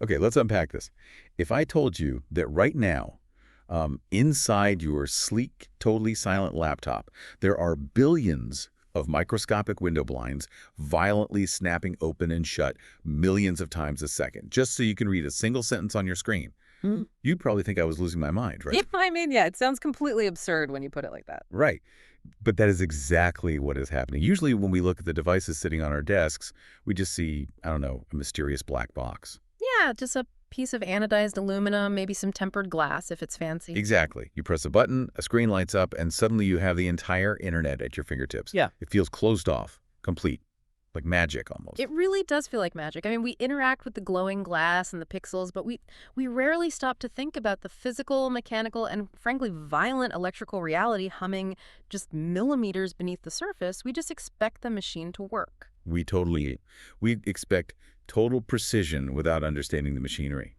Okay, let's unpack this. If I told you that right now, inside your sleek, totally silent laptop, there are billions of microscopic window blinds violently snapping open and shut millions of times a second, just so you can read a single sentence on your screen, you'd probably think I was losing my mind, right? Yeah, I mean, yeah, it sounds completely absurd when you put it like that. Right. But that is exactly what is happening. Usually when we look at the devices sitting on our desks, we just see, I don't know, a mysterious black box. Yeah, just a piece of anodized aluminum, maybe some tempered glass if it's fancy. Exactly. You press a button, a screen lights up, and suddenly you have the entire internet at your fingertips. Yeah. It feels closed off, complete, like magic almost. It really does feel like magic. I mean, we interact with the glowing glass and the pixels, but we rarely stop to think about the physical, mechanical, and frankly, violent electrical reality humming just millimeters beneath the surface. We just expect the machine to work. We expect total precision without understanding the machinery.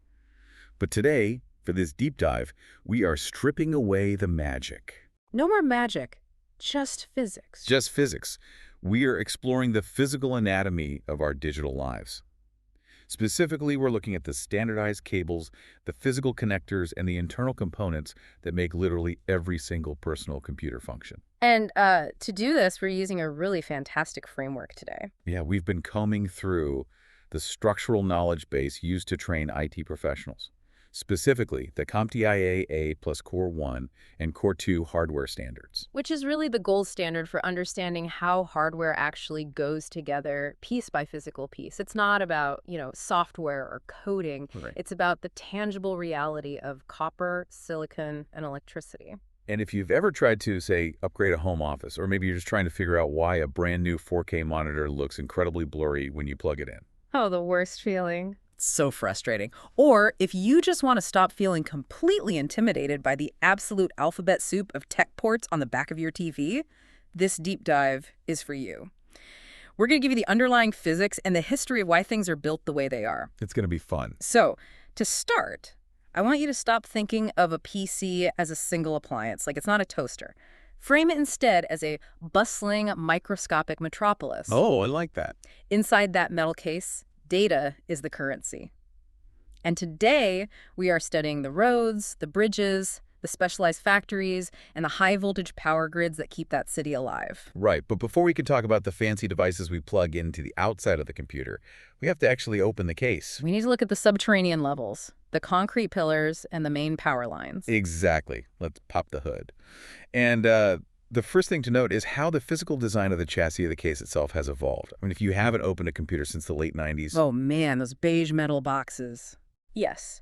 But today, for this deep dive, we are stripping away the magic. No more magic, just physics. Just physics. We are exploring the physical anatomy of our digital lives. Specifically, we're looking at the standardized cables, the physical connectors, and the internal components that make literally every single personal computer function. And to do this, we're using a really fantastic framework today. Yeah, we've been combing through the structural knowledge base used to train IT professionals. Specifically, the CompTIA A plus Core 1 and Core 2 hardware standards. Which is really the gold standard for understanding how hardware actually goes together piece by physical piece. It's not about, software or coding. Right. It's about the tangible reality of copper, silicon, and electricity. And if you've ever tried to, say, upgrade a home office, or maybe you're just trying to figure out why a brand new 4K monitor looks incredibly blurry when you plug it in. Oh, the worst feeling. So frustrating. Or if you just want to stop feeling completely intimidated by the absolute alphabet soup of tech ports on the back of your TV, this deep dive is for you. We're going to give you the underlying physics and the history of why things are built the way they are. It's going to be fun. So, to start, I want you to stop thinking of a PC as a single appliance, like it's not a toaster. Frame it instead as a bustling, microscopic metropolis. Oh, I like that. Inside that metal case, data is the currency. And today, we are studying the roads, the bridges, the specialized factories, and the high-voltage power grids that keep that city alive. Right, but before we can talk about the fancy devices we plug into the outside of the computer, we have to actually open the case. We need to look at the subterranean levels, the concrete pillars, and the main power lines. Exactly. Let's pop the hood. And the first thing to note is how the physical design of the chassis of the case itself has evolved. I mean, if you haven't opened a computer since the late 90s... Oh man, those beige metal boxes. Yes.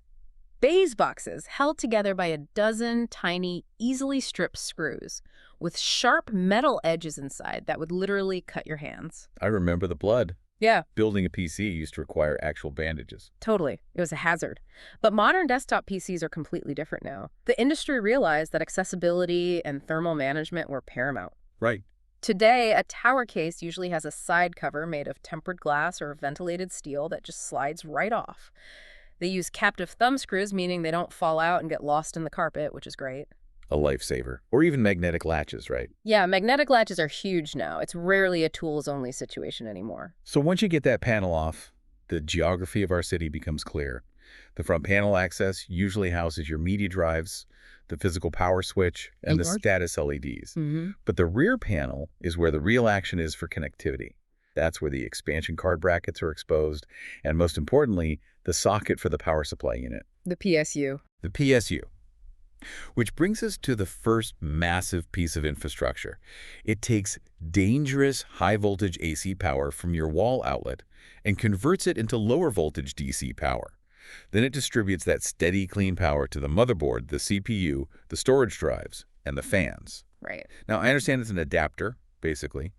Beige boxes held together by a dozen tiny, easily stripped screws with sharp metal edges inside that would literally cut your hands. I remember the blood. Yeah. Building a PC used to require actual bandages. Totally. It was a hazard. But modern desktop PCs are completely different now. The industry realized that accessibility and thermal management were paramount. Right. Today, a tower case usually has a side cover made of tempered glass or ventilated steel that just slides right off. They use captive thumb screws, meaning they don't fall out and get lost in the carpet, which is great. A lifesaver. Or even magnetic latches, right? Yeah, magnetic latches are huge now. It's rarely a tools-only situation anymore. So once you get that panel off, the geography of our city becomes clear. The front panel access usually houses your media drives, the physical power switch, and the status LEDs. But the rear panel is where the real action is for connectivity. That's where the expansion card brackets are exposed, and most importantly, the socket for the power supply unit. The PSU. The PSU. Which brings us to the first massive piece of infrastructure. It takes dangerous high-voltage AC power from your wall outlet and converts it into lower-voltage DC power. Then it distributes that steady, clean power to the motherboard, the CPU, the storage drives, and the fans. Right. Now, I understand it's an adapter, basically,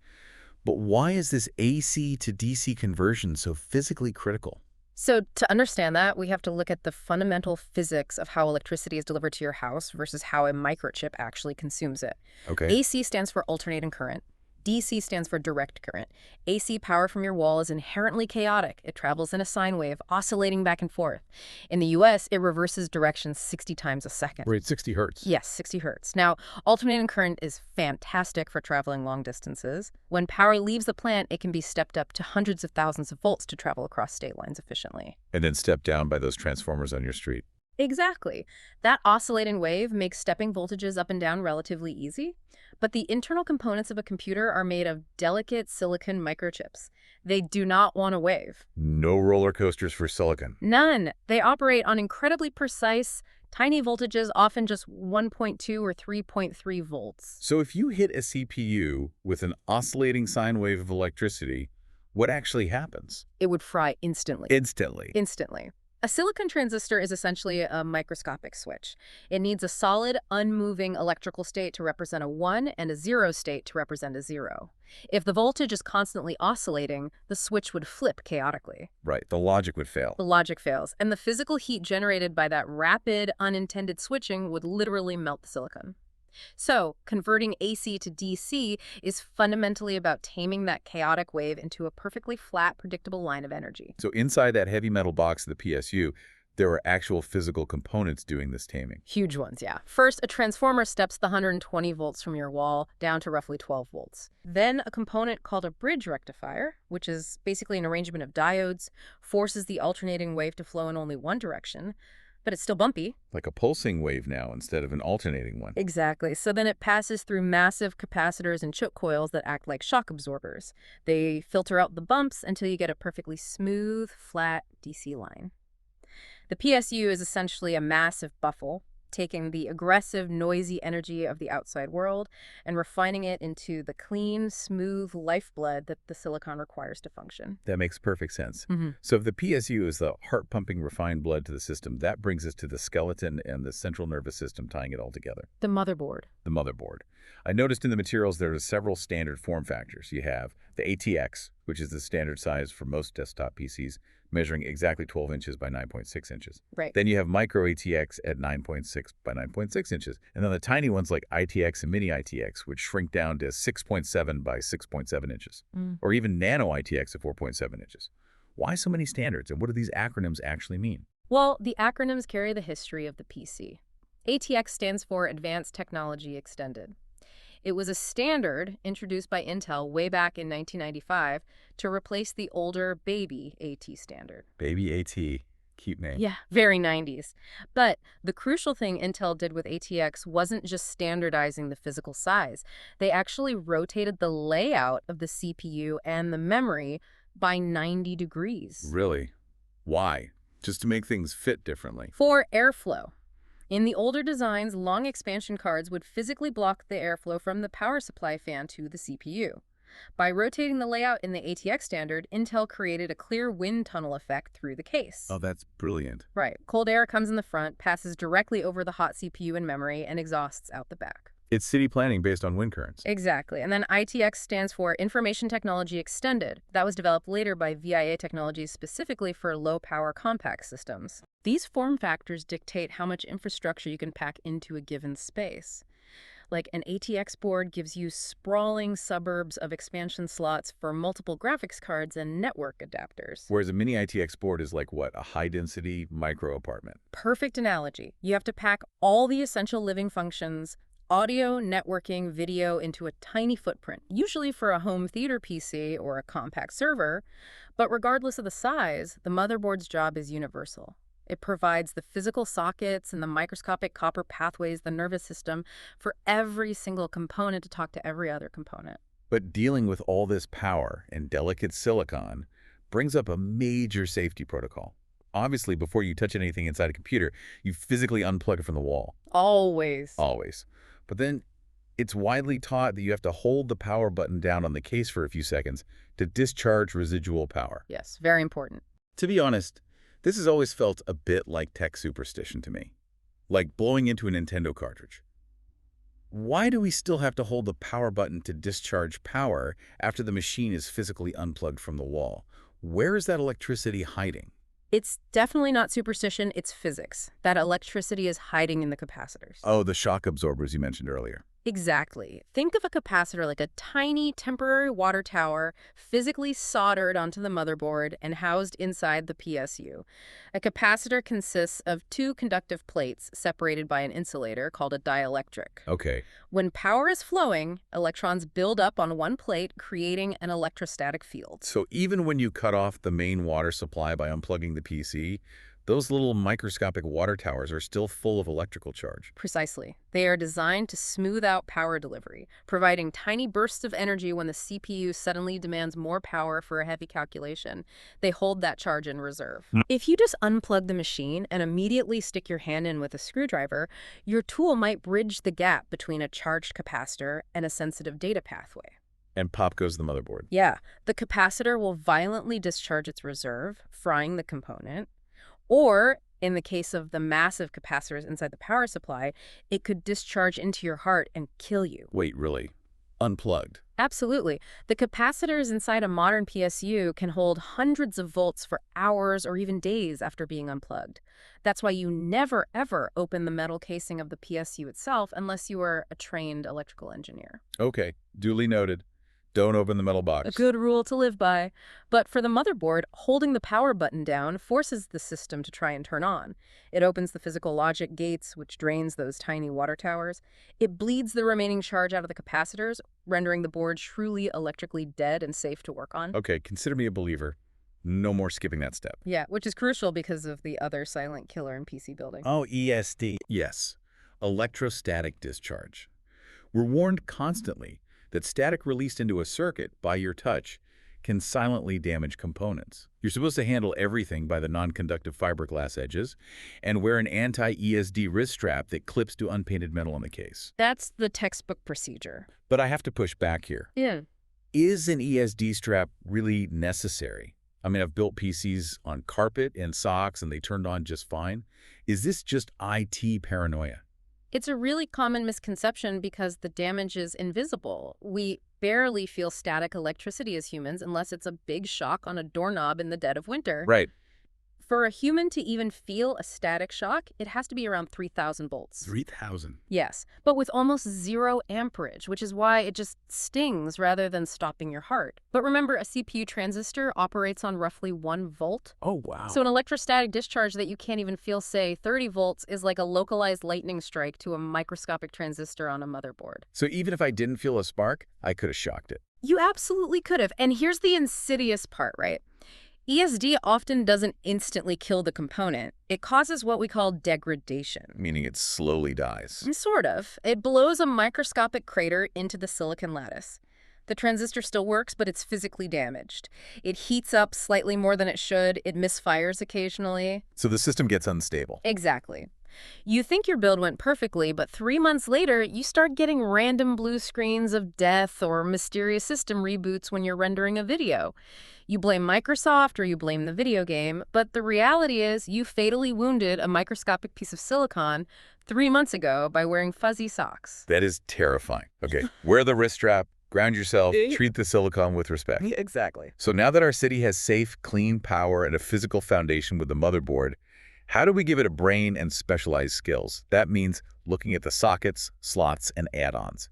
but why is this AC to DC conversion so physically critical? So to understand that, we have to look at the fundamental physics of how electricity is delivered to your house versus how a microchip actually consumes it. Okay. AC stands for alternating current. DC stands for direct current. AC power from your wall is inherently chaotic. It travels in a sine wave, oscillating back and forth. In the US, it reverses directions 60 times a second. Right, 60 hertz. Yes, 60 hertz. Now, alternating current is fantastic for traveling long distances. When power leaves the plant, it can be stepped up to hundreds of thousands of volts to travel across state lines efficiently. And then stepped down by those transformers on your street. Exactly. That oscillating wave makes stepping voltages up and down relatively easy. But the internal components of a computer are made of delicate silicon microchips. They do not want to wave. No roller coasters for silicon. None. They operate on incredibly precise, tiny voltages, often just 1.2 or 3.3 volts. So if you hit a CPU with an oscillating sine wave of electricity, what actually happens? It would fry instantly. Instantly. Instantly. A silicon transistor is essentially a microscopic switch. It needs a solid, unmoving electrical state to represent a 1 and a 0 state to represent a 0. If the voltage is constantly oscillating, the switch would flip chaotically. Right, the logic would fail. The logic fails, and the physical heat generated by that rapid, unintended switching would literally melt the silicon. So, converting AC to DC is fundamentally about taming that chaotic wave into a perfectly flat, predictable line of energy. So inside that heavy metal box of the PSU, there are actual physical components doing this taming. Huge ones, yeah. First, a transformer steps the 120 volts from your wall down to roughly 12 volts. Then a component called a bridge rectifier, which is basically an arrangement of diodes, forces the alternating wave to flow in only one direction. But it's still bumpy. Like a pulsing wave now instead of an alternating one. Exactly. So then it passes through massive capacitors and choke coils that act like shock absorbers. They filter out the bumps until you get a perfectly smooth, flat DC line. The PSU is essentially a massive buffle, taking the aggressive, noisy energy of the outside world and refining it into the clean, smooth lifeblood that the silicon requires to function. That makes perfect sense. So if the PSU is the heart-pumping refined blood to the system, that brings us to the skeleton and the central nervous system tying it all together. The motherboard. The motherboard. I noticed in the materials there are several standard form factors. You have the ATX, which is the standard size for most desktop PCs, measuring exactly 12 inches by 9.6 inches. Right. Then you have micro ATX at 9.6 by 9.6 inches. And then the tiny ones like ITX and mini ITX, which shrink down to 6.7 by 6.7 inches. Or even nano ITX at 4.7 inches. Why so many standards, and what do these acronyms actually mean? Well, the acronyms carry the history of the PC. ATX stands for Advanced Technology Extended. It was a standard introduced by Intel way back in 1995 to replace the older Baby AT standard. Baby AT. Cute name. Yeah, very 90s. But the crucial thing Intel did with ATX wasn't just standardizing the physical size. They actually rotated the layout of the CPU and the memory by 90 degrees. Really? Why? Just to make things fit differently? For airflow. In the older designs, long expansion cards would physically block the airflow from the power supply fan to the CPU. By rotating the layout in the ATX standard, Intel created a clear wind tunnel effect through the case. Oh, that's brilliant. Right. Cold air comes in the front, passes directly over the hot CPU and memory, and exhausts out the back. It's city planning based on wind currents. Exactly. And then ITX stands for Information Technology Extended. That was developed later by VIA Technologies specifically for low-power compact systems. These form factors dictate how much infrastructure you can pack into a given space. Like an ATX board gives you sprawling suburbs of expansion slots for multiple graphics cards and network adapters. Whereas a mini ITX board is like what? A high-density micro apartment. Perfect analogy. You have to pack all the essential living functions, audio, networking, video into a tiny footprint, usually for a home theater PC or a compact server. But regardless of the size, the motherboard's job is universal. It provides the physical sockets and the microscopic copper pathways, the nervous system, for every single component to talk to every other component. But dealing with all this power and delicate silicon brings up a major safety protocol. Obviously, before you touch anything inside a computer, you physically unplug it from the wall. Always. Always. But then it's widely taught that you have to hold the power button down on the case for a few seconds to discharge residual power. Yes, very important. To be honest, this has always felt a bit like tech superstition to me. Like blowing into a Nintendo cartridge. Why do we still have to hold the power button to discharge power after the machine is physically unplugged from the wall? Where is that electricity hiding? It's definitely not superstition, it's physics. That electricity is hiding in the capacitors. Oh, the shock absorbers you mentioned earlier. Exactly. Think of a capacitor like a tiny temporary water tower physically soldered onto the motherboard and housed inside the PSU. A capacitor consists of two conductive plates separated by an insulator called a dielectric. Okay. When power is flowing, electrons build up on one plate, creating an electrostatic field. So even when you cut off the main water supply by unplugging the PC, those little microscopic water towers are still full of electrical charge. Precisely. They are designed to smooth out power delivery, providing tiny bursts of energy when the CPU suddenly demands more power for a heavy calculation. They hold that charge in reserve. If you just unplug the machine and immediately stick your hand in with a screwdriver, your tool might bridge the gap between a charged capacitor and a sensitive data pathway. And pop goes the motherboard. Yeah, the capacitor will violently discharge its reserve, frying the component. Or, in the case of the massive capacitors inside the power supply, it could discharge into your heart and kill you. Wait, really? Unplugged? Absolutely. The capacitors inside a modern PSU can hold hundreds of volts for hours or even days after being unplugged. That's why you never, ever open the metal casing of the PSU itself unless you are a trained electrical engineer. Okay, duly noted. Don't open the metal box. A good rule to live by. But for the motherboard, holding the power button down forces the system to try and turn on. It opens the physical logic gates, which drains those tiny water towers. It bleeds the remaining charge out of the capacitors, rendering the board truly electrically dead and safe to work on. Okay, consider me a believer. No more skipping that step. Yeah, which is crucial because of the other silent killer in PC building. Oh, ESD. Yes, electrostatic discharge. We're warned constantly that static released into a circuit by your touch can silently damage components. You're supposed to handle everything by the non-conductive fiberglass edges and wear an anti-ESD wrist strap that clips to unpainted metal on the case. That's the textbook procedure. But I have to push back here. Yeah. Is an ESD strap really necessary? I mean, I've built PCs on carpet and socks and they turned on just fine. Is this just IT paranoia? It's a really common misconception because the damage is invisible. We barely feel static electricity as humans unless it's a big shock on a doorknob in the dead of winter. Right. For a human to even feel a static shock, it has to be around 3,000 volts. 3,000? Yes, but with almost zero amperage, which is why it just stings rather than stopping your heart. But remember, a CPU transistor operates on roughly 1 volt. Oh, wow. So an electrostatic discharge that you can't even feel, say, 30 volts is like a localized lightning strike to a microscopic transistor on a motherboard. So even if I didn't feel a spark, I could have shocked it. You absolutely could have. And here's the insidious part, right? ESD often doesn't instantly kill the component. It causes what we call degradation. Meaning it slowly dies. Sort of. It blows a microscopic crater into the silicon lattice. The transistor still works, but it's physically damaged. It heats up slightly more than it should. It misfires occasionally. So the system gets unstable. Exactly. You think your build went perfectly, but 3 months later, you start getting random blue screens of death or mysterious system reboots when you're rendering a video. You blame Microsoft or you blame the video game, but the reality is you fatally wounded a microscopic piece of silicon 3 months ago by wearing fuzzy socks. That is terrifying. Okay, wear the wrist strap, ground yourself, treat the silicon with respect. Exactly. So now that our city has safe, clean power and a physical foundation with the motherboard, how do we give it a brain and specialized skills? That means looking at the sockets, slots, and add-ons.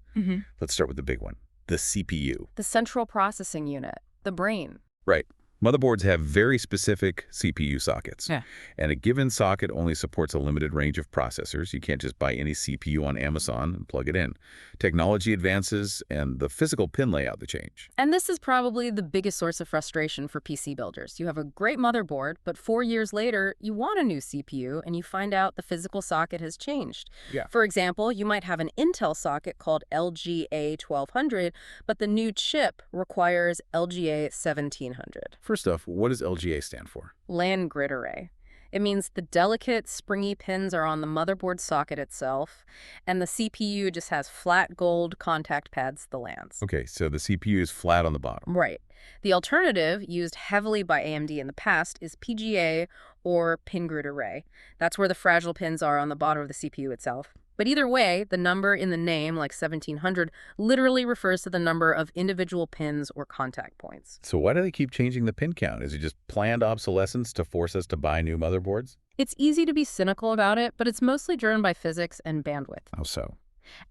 Let's start with the big one, the CPU. The central processing unit, the brain. Right. Motherboards have very specific CPU sockets. Yeah. And a given socket only supports a limited range of processors. You can't just buy any CPU on Amazon and plug it in. Technology advances and the physical pin layout they change. And this is probably the biggest source of frustration for PC builders. You have a great motherboard, but 4 years later, you want a new CPU and you find out the physical socket has changed. Yeah. For example, you might have an Intel socket called LGA 1200, but the new chip requires LGA 1700. First off, what does LGA stand for? LAN grid array. It means the delicate, springy pins are on the motherboard socket itself, and the CPU just has flat gold contact pads, the LANs. Okay, so the CPU is flat on the bottom. Right. The alternative, used heavily by AMD in the past, is PGA or pin grid array. That's where the fragile pins are on the bottom of the CPU itself. But either way, the number in the name, like 1700, literally refers to the number of individual pins or contact points. So why do they keep changing the pin count? Is it just planned obsolescence to force us to buy new motherboards? It's easy to be cynical about it, but it's mostly driven by physics and bandwidth. How so?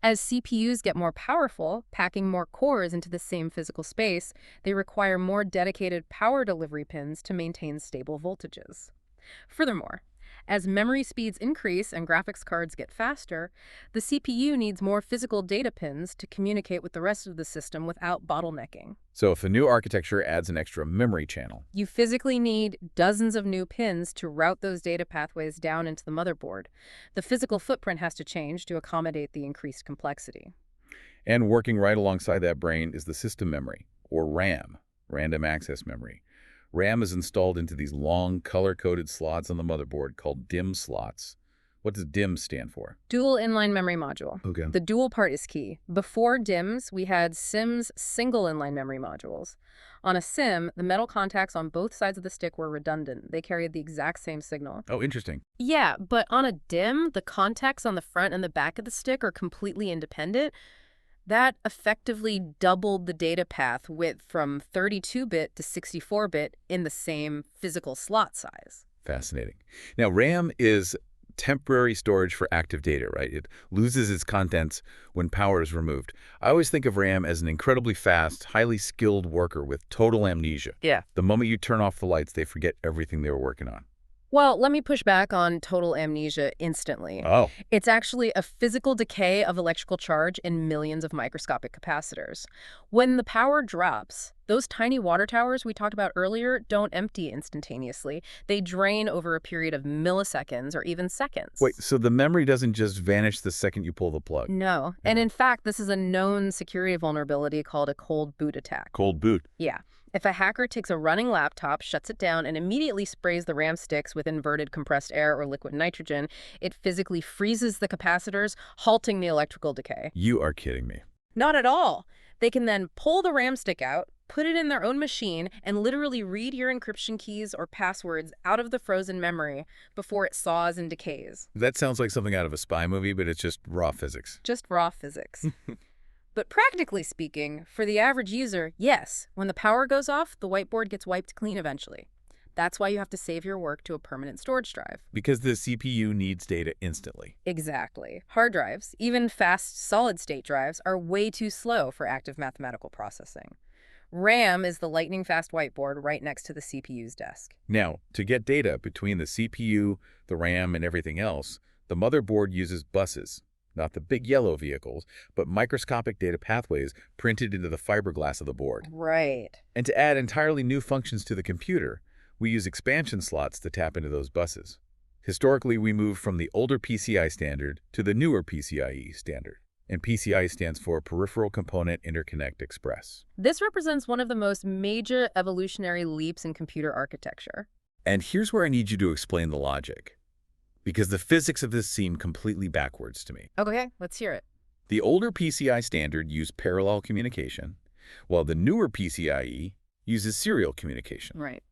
As CPUs get more powerful, packing more cores into the same physical space, they require more dedicated power delivery pins to maintain stable voltages. Furthermore, as memory speeds increase and graphics cards get faster, the CPU needs more physical data pins to communicate with the rest of the system without bottlenecking. So if a new architecture adds an extra memory channel, You physically need dozens of new pins to route those data pathways down into the motherboard. The physical footprint has to change to accommodate the increased complexity. and working right alongside that brain is the system memory, or RAM, random access memory. RAM is installed into these long, color-coded slots on the motherboard called DIMM slots. What does DIMM stand for? Dual inline memory module. Okay. The dual part is key. Before DIMMs, we had SIMs, single inline memory modules. On a SIM, the metal contacts on both sides of the stick were redundant. They carried the exact same signal. Oh, interesting. Yeah, but on a DIMM, the contacts on the front and the back of the stick are completely independent. That effectively doubled the data path width from 32-bit to 64-bit in the same physical slot size. Fascinating. Now, RAM is temporary storage for active data, right? It loses its contents when power is removed. I always think of RAM as an incredibly fast, highly skilled worker with total amnesia. Yeah. The moment you turn off the lights, they forget everything they were working on. Well, let me push back on total amnesia instantly. Oh, It's actually a physical decay of electrical charge in millions of microscopic capacitors. When the power drops, those tiny water towers we talked about earlier don't empty instantaneously. They drain over a period of milliseconds or even seconds. wait, so the memory doesn't just vanish the second you pull the plug? No. And in fact, this is a known security vulnerability called a cold boot attack. Cold boot. Yeah. If a hacker takes a running laptop, shuts it down, and immediately sprays the RAM sticks with inverted compressed air or liquid nitrogen, it physically freezes the capacitors, halting the electrical decay. You are kidding me. Not at all. They can then pull the RAM stick out, put it in their own machine, and literally read your encryption keys or passwords out of the frozen memory before it saws and decays. That sounds like something out of a spy movie, but it's just raw physics. Just raw physics. But practically speaking, for the average user, yes, when the power goes off, the whiteboard gets wiped clean eventually. That's why you have to save your work to a permanent storage drive. Because the CPU needs data instantly. Exactly. Hard drives, even fast solid-state drives, are way too slow for active mathematical processing. RAM is the lightning-fast whiteboard right next to the CPU's desk. Now, to get data between the CPU, the RAM, and everything else, the motherboard uses buses. Not the big yellow vehicles, but microscopic data pathways printed into the fiberglass of the board. Right. And to add entirely new functions to the computer, we use expansion slots to tap into those buses. Historically, we moved from the older PCI standard to the newer PCIe standard. And PCIe stands for Peripheral Component Interconnect Express. This represents one of the most major evolutionary leaps in computer architecture. And here's where I need you to explain the logic, because the physics of this seem completely backwards to me. Okay, let's hear it. The older PCI standard used parallel communication, while the newer PCIe uses serial communication. Right.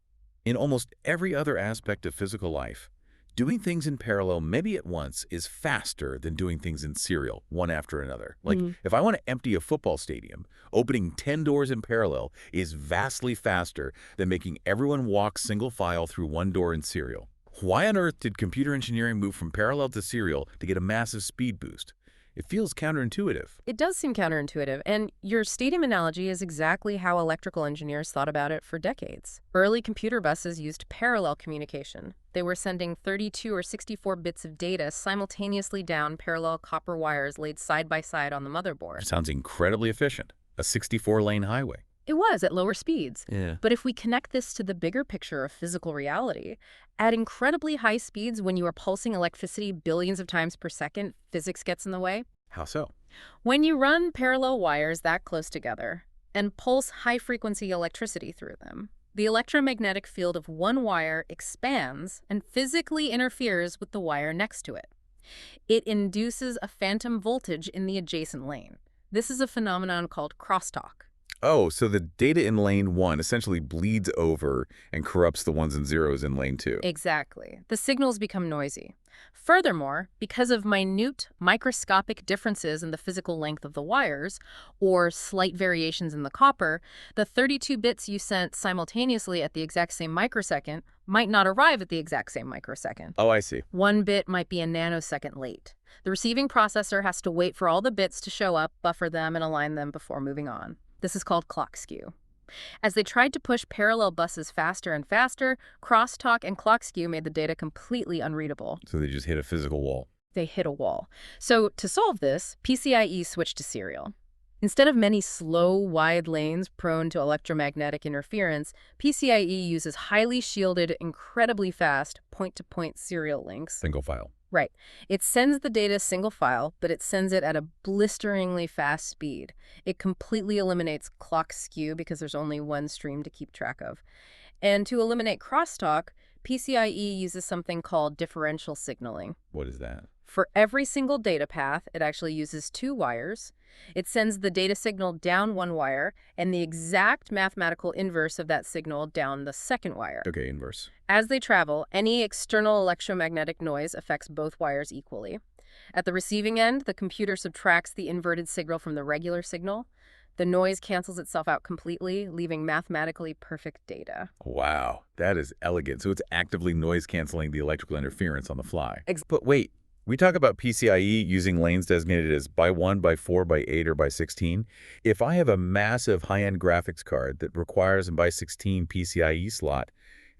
In almost every other aspect of physical life, doing things in parallel, maybe at once, is faster than doing things in serial, one after another. Like, if I want to empty a football stadium, opening 10 doors in parallel is vastly faster than making everyone walk single file through one door in serial. Why on earth did computer engineering move from parallel to serial to get a massive speed boost? It feels counterintuitive. It does seem counterintuitive, and your stadium analogy is exactly how electrical engineers thought about it for decades. Early computer buses used parallel communication. They were sending 32 or 64 bits of data simultaneously down parallel copper wires laid side by side on the motherboard. Sounds incredibly efficient. A 64-lane highway. It was at lower speeds. Yeah. But if we connect this to the bigger picture of physical reality, at incredibly high speeds when you are pulsing electricity billions of times per second, physics gets in the way. How so? When you run parallel wires that close together and pulse high-frequency electricity through them, the electromagnetic field of one wire expands and physically interferes with the wire next to it. It induces a phantom voltage in the adjacent lane. This is a phenomenon called crosstalk. Oh, so the data in lane 1 essentially bleeds over and corrupts the ones and zeros in lane 2. Exactly. The signals become noisy. Furthermore, because of minute, microscopic differences in the physical length of the wires, or slight variations in the copper, the 32 bits you sent simultaneously at the exact same microsecond might not arrive at the exact same microsecond. Oh, I see. One bit might be a nanosecond late. The receiving processor has to wait for all the bits to show up, buffer them, and align them before moving on. This is called clock skew. As they tried to push parallel buses faster and faster, crosstalk and clock skew made the data completely unreadable. So they just hit a physical wall. They hit a wall. So to solve this, PCIe switched to serial. Instead of many slow, wide lanes prone to electromagnetic interference, PCIe uses highly shielded, incredibly fast, point-to-point serial links. Single file. Right. It sends the data single file, but it sends it at a blisteringly fast speed. It completely eliminates clock skew because there's only one stream to keep track of. And to eliminate crosstalk, PCIe uses something called differential signaling. What is that? For every single data path, it actually uses two wires. It sends the data signal down one wire and the exact mathematical inverse of that signal down the second wire. Okay, inverse. As they travel, any external electromagnetic noise affects both wires equally. At the receiving end, the computer subtracts the inverted signal from the regular signal. The noise cancels itself out completely, leaving mathematically perfect data. Wow, that is elegant. So it's actively noise canceling the electrical interference on the fly. But wait, we talk about PCIe using lanes designated as by 1, by 4, by 8, or by 16. If I have a massive high-end graphics card that requires a by 16 PCIe slot,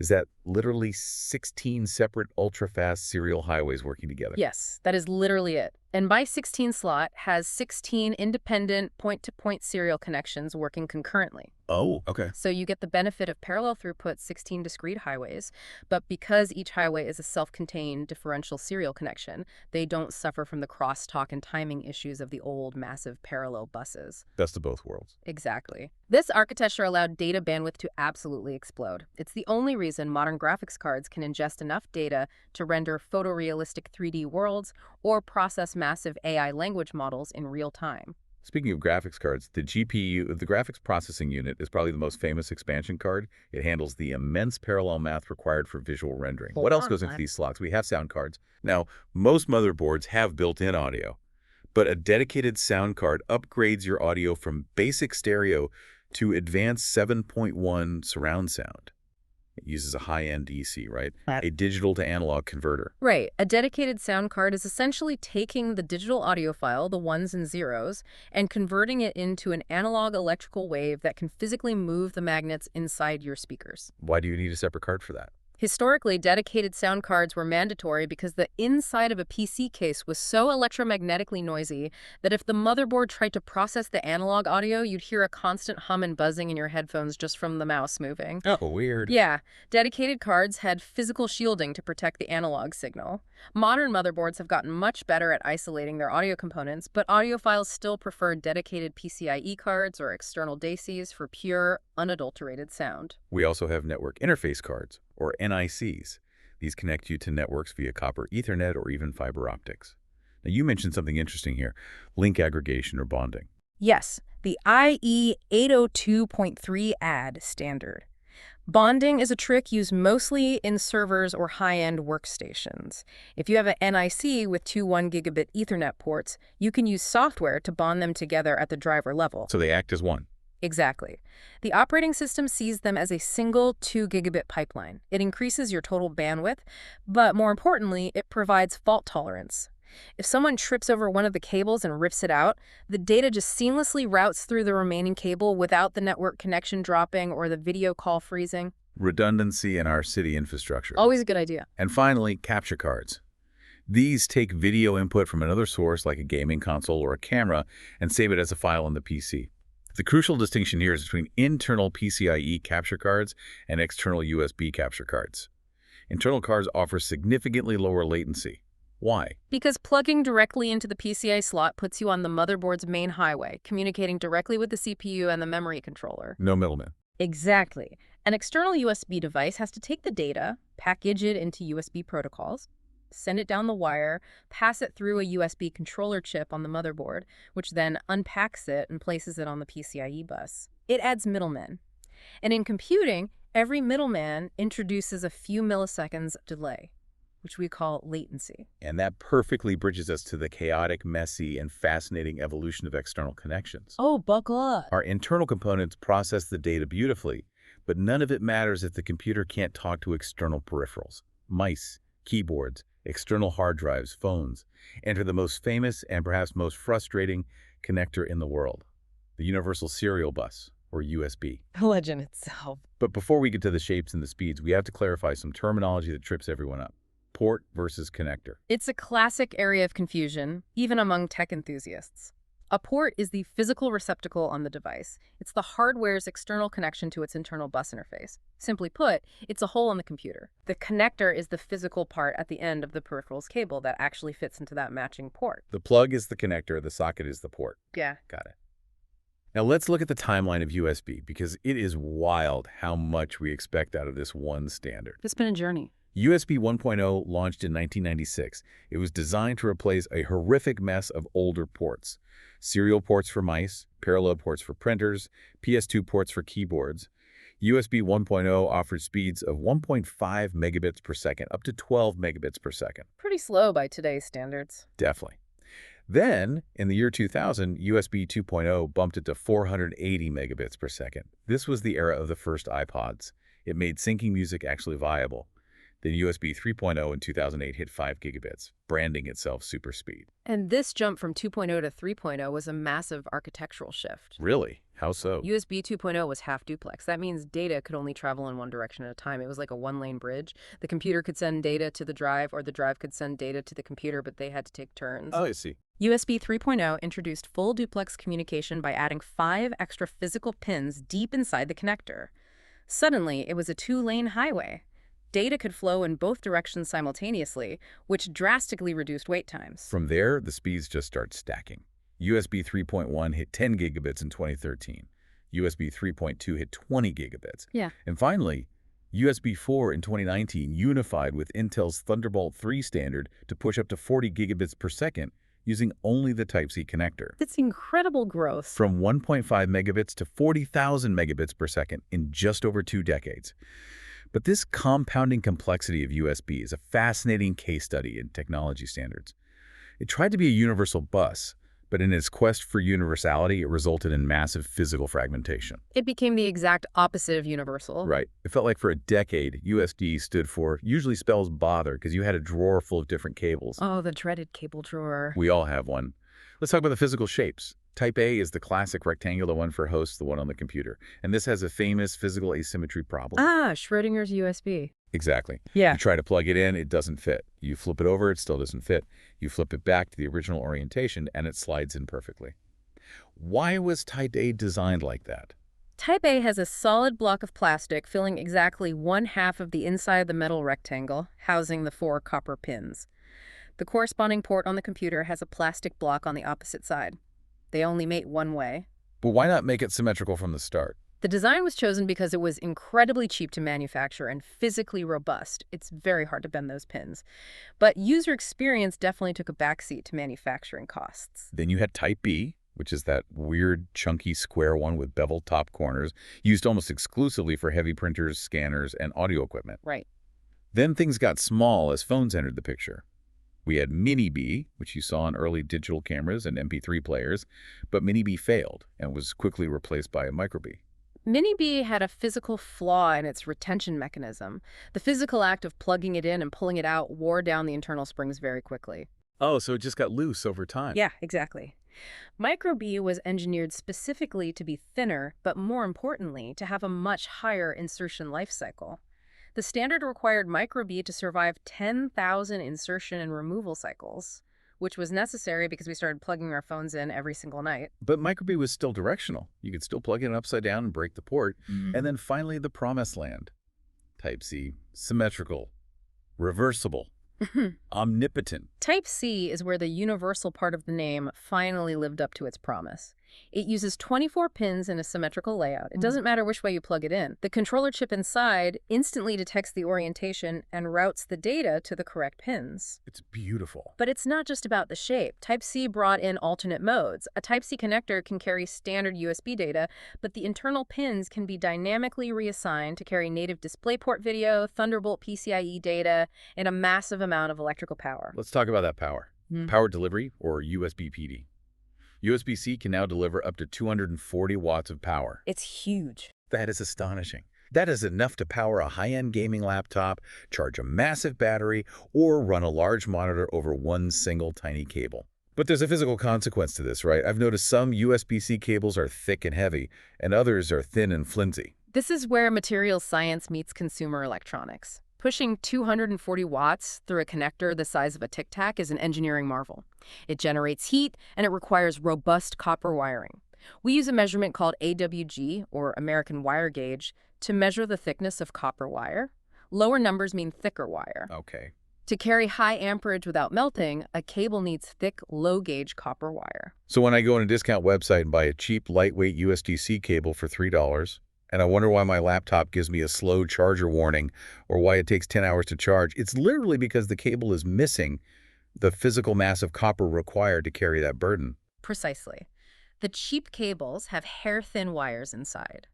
is that literally 16 separate ultra-fast serial highways working together? Yes, that is literally it. And by 16 slot has 16 independent point-to-point serial connections working concurrently. Oh, okay. So you get the benefit of parallel throughput 16 discrete highways, but because each highway is a self-contained differential serial connection, they don't suffer from the crosstalk and timing issues of the old massive parallel buses. Best of both worlds. Exactly. This architecture allowed data bandwidth to absolutely explode. It's the only reason modern graphics cards can ingest enough data to render photorealistic 3D worlds or process massive AI language models in real time. Speaking of graphics cards, the GPU, the graphics processing unit, is probably the most famous expansion card. It handles the immense parallel math required for visual rendering. What else goes into these slots? We have sound cards. Now, most motherboards have built-in audio, but a dedicated sound card upgrades your audio from basic stereo to advanced 7.1 surround sound. It uses a high-end EC, right? A digital to analog converter. Right. A dedicated sound card is essentially taking the digital audio file, the ones and zeros, and converting it into an analog electrical wave that can physically move the magnets inside your speakers. Why do you need a separate card for that? Historically, dedicated sound cards were mandatory because the inside of a PC case was so electromagnetically noisy that if the motherboard tried to process the analog audio, you'd hear a constant hum and buzzing in your headphones just from the mouse moving. Oh, weird. Yeah, dedicated cards had physical shielding to protect the analog signal. Modern motherboards have gotten much better at isolating their audio components, but audiophiles still prefer dedicated PCIe cards or external DACs for pure, unadulterated sound. We also have network interface cards, or NICs. These connect you to networks via copper, Ethernet, or even fiber optics. Now, you mentioned something interesting here, link aggregation or bonding. Yes, the IE 802.3 add standard. Bonding is a trick used mostly in servers or high-end workstations. If you have an NIC with two 1 gigabit Ethernet ports, you can use software to bond them together at the driver level. So they act as one. Exactly. The operating system sees them as a single 2 gigabit pipeline. It increases your total bandwidth, but more importantly, it provides fault tolerance. If someone trips over one of the cables and rips it out, the data just seamlessly routes through the remaining cable without the network connection dropping or the video call freezing. Redundancy in our city infrastructure. Always a good idea. And finally, capture cards. These take video input from another source like a gaming console or a camera and save it as a file on the PC. The crucial distinction here is between internal PCIe capture cards and external USB capture cards. Internal cards offer significantly lower latency. Why? Because plugging directly into the PCI slot puts you on the motherboard's main highway, communicating directly with the CPU and the memory controller. No middleman. Exactly. An external USB device has to take the data, package it into USB protocols, send it down the wire, pass it through a USB controller chip on the motherboard, which then unpacks it and places it on the PCIe bus. It adds middlemen. And in computing, every middleman introduces a few milliseconds of delay. which we call latency. And that perfectly bridges us to the chaotic, messy, and fascinating evolution of external connections. Oh, buckle up. Our internal components process the data beautifully, but none of it matters if the computer can't talk to external peripherals. Mice, keyboards, external hard drives, phones. Enter the most famous and perhaps most frustrating connector in the world, the Universal Serial Bus, or USB. The legend itself. But before we get to the shapes and the speeds, we have to clarify some terminology that trips everyone up. Port versus connector. It's a classic area of confusion, even among tech enthusiasts. A port is the physical receptacle on the device. It's the hardware's external connection to its internal bus interface. Simply put, it's a hole on the computer. The connector is the physical part at the end of the peripheral's cable that actually fits into that matching port. The plug is the connector, the socket is the port. Yeah. Got it. Now let's look at the timeline of USB, because it is wild how much we expect out of this one standard. It's been a journey. USB 1.0 launched in 1996. It was designed to replace a horrific mess of older ports. Serial ports for mice, parallel ports for printers, PS2 ports for keyboards. USB 1.0 offered speeds of 1.5 megabits per second, up to 12 megabits per second. Pretty slow by today's standards. Definitely. Then, in the year 2000, USB 2.0 bumped it to 480 megabits per second. This was the era of the first iPods. It made syncing music actually viable. Then USB 3.0 in 2008 hit 5 gigabits, branding itself super speed. And this jump from 2.0 to 3.0 was a massive architectural shift. Really? How so? USB 2.0 was half duplex. That means data could only travel in one direction at a time. It was like a one-lane bridge. The computer could send data to the drive, or the drive could send data to the computer, but they had to take turns. Oh, I see. USB 3.0 introduced full duplex communication by adding 5 extra physical pins deep inside the connector. Suddenly, it was a 2-lane highway. Data could flow in both directions simultaneously, which drastically reduced wait times. From there, the speeds just start stacking. USB 3.1 hit 10 gigabits in 2013. USB 3.2 hit 20 gigabits. Yeah. And finally, USB 4 in 2019 unified with Intel's Thunderbolt 3 standard to push up to 40 gigabits per second using only the Type-C connector. That's incredible growth. From 1.5 megabits to 40,000 megabits per second in just over 2 decades. But this compounding complexity of USB is a fascinating case study in technology standards. It tried to be a universal bus, but in its quest for universality, it resulted in massive physical fragmentation. It became the exact opposite of universal. Right. It felt like for a decade, USD stood for, usually spells bother, because you had a drawer full of different cables. Oh, the dreaded cable drawer. We all have one. Let's talk about the physical shapes. Type A is the classic rectangular one for hosts, the one on the computer. And this has a famous physical asymmetry problem. Ah, Schrodinger's USB. Exactly. Yeah. You try to plug it in, it doesn't fit. You flip it over, it still doesn't fit. You flip it back to the original orientation, and it slides in perfectly. Why was Type A designed like that? Type A has a solid block of plastic filling exactly 1/2 of the inside of the metal rectangle, housing the 4 copper pins. The corresponding port on the computer has a plastic block on the opposite side. They only mate one way. But why not make it symmetrical from the start? The design was chosen because it was incredibly cheap to manufacture and physically robust. It's very hard to bend those pins. But user experience definitely took a backseat to manufacturing costs. Then you had Type B, which is that weird, chunky square one with beveled top corners, used almost exclusively for heavy printers, scanners, and audio equipment. Right. Then things got small as phones entered the picture. We had Mini B, which you saw in early digital cameras and MP3 players, but Mini B failed and was quickly replaced by a Micro B. Mini B had a physical flaw in its retention mechanism. The physical act of plugging it in and pulling it out wore down the internal springs very quickly. Oh, so it just got loose over time. Yeah, exactly. Micro B was engineered specifically to be thinner, but more importantly, to have a much higher insertion life cycle. The standard required Micro B to survive 10,000 insertion and removal cycles, which was necessary because we started plugging our phones in every single night. But Micro B was still directional. You could still plug it in upside down and break the port. Mm. And then finally, the promised land. Type C, symmetrical, reversible, omnipotent. Type C is where the universal part of the name finally lived up to its promise. It uses 24 pins in a symmetrical layout. It doesn't matter which way you plug it in. The controller chip inside instantly detects the orientation and routes the data to the correct pins. It's beautiful. But it's not just about the shape. Type-C brought in alternate modes. A Type-C connector can carry standard USB data, but the internal pins can be dynamically reassigned to carry native DisplayPort video, Thunderbolt PCIe data, and a massive amount of electrical power. Let's talk about that power. Power delivery, or USB PD. USB-C can now deliver up to 240 watts of power. It's huge. That is astonishing. That is enough to power a high-end gaming laptop, charge a massive battery, or run a large monitor over one single tiny cable. But there's a physical consequence to this, right? I've noticed some USB-C cables are thick and heavy, and others are thin and flimsy. This is where materials science meets consumer electronics. Pushing 240 watts through a connector the size of a Tic Tac is an engineering marvel. It generates heat, and it requires robust copper wiring. We use a measurement called AWG, or American Wire Gauge, to measure the thickness of copper wire. Lower numbers mean thicker wire. Okay. To carry high amperage without melting, a cable needs thick, low-gauge copper wire. So when I go on a discount website and buy a cheap, lightweight USB-C cable for $3, and I wonder why my laptop gives me a slow charger warning or why it takes 10 hours to charge, it's literally because the cable is missing the physical mass of copper required to carry that burden. Precisely. The cheap cables have hair-thin wires inside.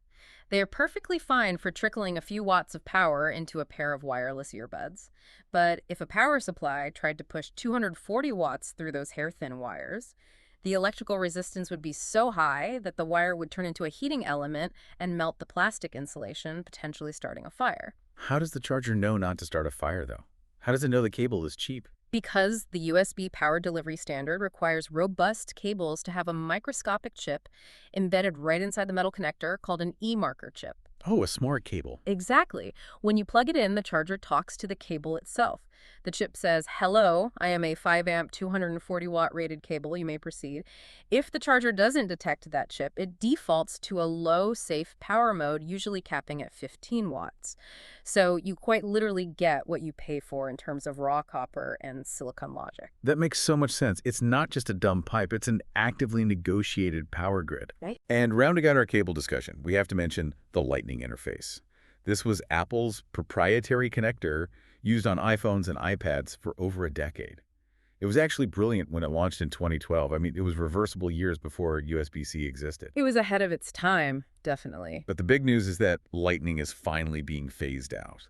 They are perfectly fine for trickling a few watts of power into a pair of wireless earbuds. But if a power supply tried to push 240 watts through those hair-thin wires, the electrical resistance would be so high that the wire would turn into a heating element and melt the plastic insulation, potentially starting a fire. How does the charger know not to start a fire, though? How does it know the cable is cheap? Because the USB power delivery standard requires robust cables to have a microscopic chip embedded right inside the metal connector called an E-marker chip. Oh, a smart cable. Exactly. When you plug it in, the charger talks to the cable itself. The chip says, "Hello, I am a 5-amp, 240-watt rated cable. You may proceed." If the charger doesn't detect that chip, it defaults to a low, safe power mode, usually capping at 15 watts. So you quite literally get what you pay for in terms of raw copper and silicon logic. That makes so much sense. It's not just a dumb pipe. It's an actively negotiated power grid. Right. And rounding out our cable discussion, we have to mention the Lightning interface. This was Apple's proprietary connector used on iPhones and iPads for over a decade. It was actually brilliant when it launched in 2012. I mean, it was reversible years before USB-C existed. It was ahead of its time, definitely. But the big news is that Lightning is finally being phased out.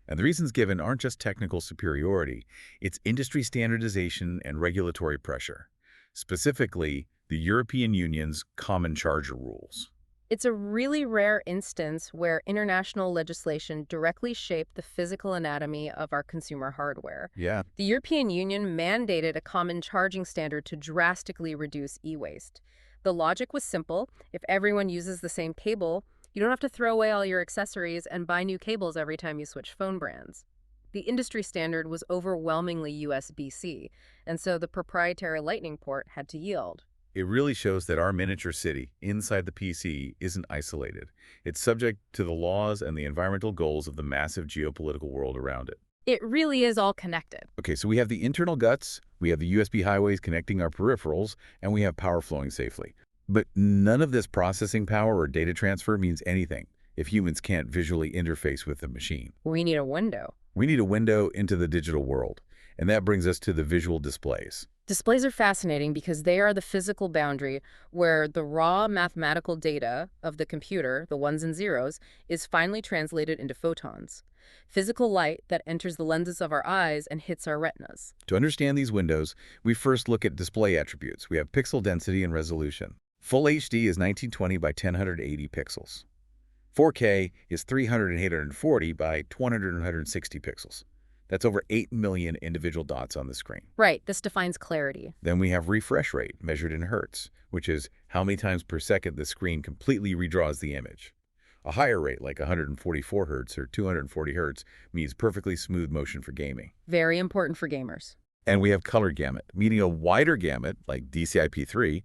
And the reasons given aren't just technical superiority, it's industry standardization and regulatory pressure, specifically the European Union's common charger rules. It's a really rare instance where international legislation directly shaped the physical anatomy of our consumer hardware. Yeah. The European Union mandated a common charging standard to drastically reduce e-waste. The logic was simple. If everyone uses the same cable, you don't have to throw away all your accessories and buy new cables every time you switch phone brands. The industry standard was overwhelmingly USB-C, and so the proprietary Lightning port had to yield. It really shows that our miniature city inside the PC isn't isolated. It's subject to the laws and the environmental goals of the massive geopolitical world around it. It really is all connected. Okay, so we have the internal guts, we have the USB highways connecting our peripherals, and we have power flowing safely. But none of this processing power or data transfer means anything if humans can't visually interface with the machine. We need a window. We need a window into the digital world, and that brings us to the visual displays. Displays are fascinating because they are the physical boundary where the raw mathematical data of the computer, the ones and zeros, is finally translated into photons. Physical light that enters the lenses of our eyes and hits our retinas. To understand these windows, we first look at display attributes. We have pixel density and resolution. Full HD is 1920 by 1080 pixels. 4K is 300 and 840 by 200 and 160 pixels. That's over 8 million individual dots on the screen. Right, this defines clarity. Then we have refresh rate, measured in hertz, which is how many times per second the screen completely redraws the image. A higher rate, like 144 hertz or 240 hertz, means perfectly smooth motion for gaming. Very important for gamers. And we have color gamut, meaning a wider gamut, like DCI-P3,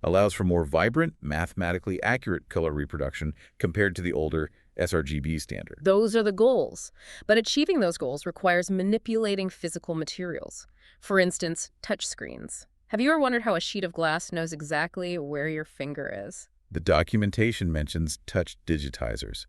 allows for more vibrant, mathematically accurate color reproduction compared to the older sRGB standard. Those are the goals. But achieving those goals requires manipulating physical materials. For instance, touchscreens. Have you ever wondered how a sheet of glass knows exactly where your finger is? The documentation mentions touch digitizers.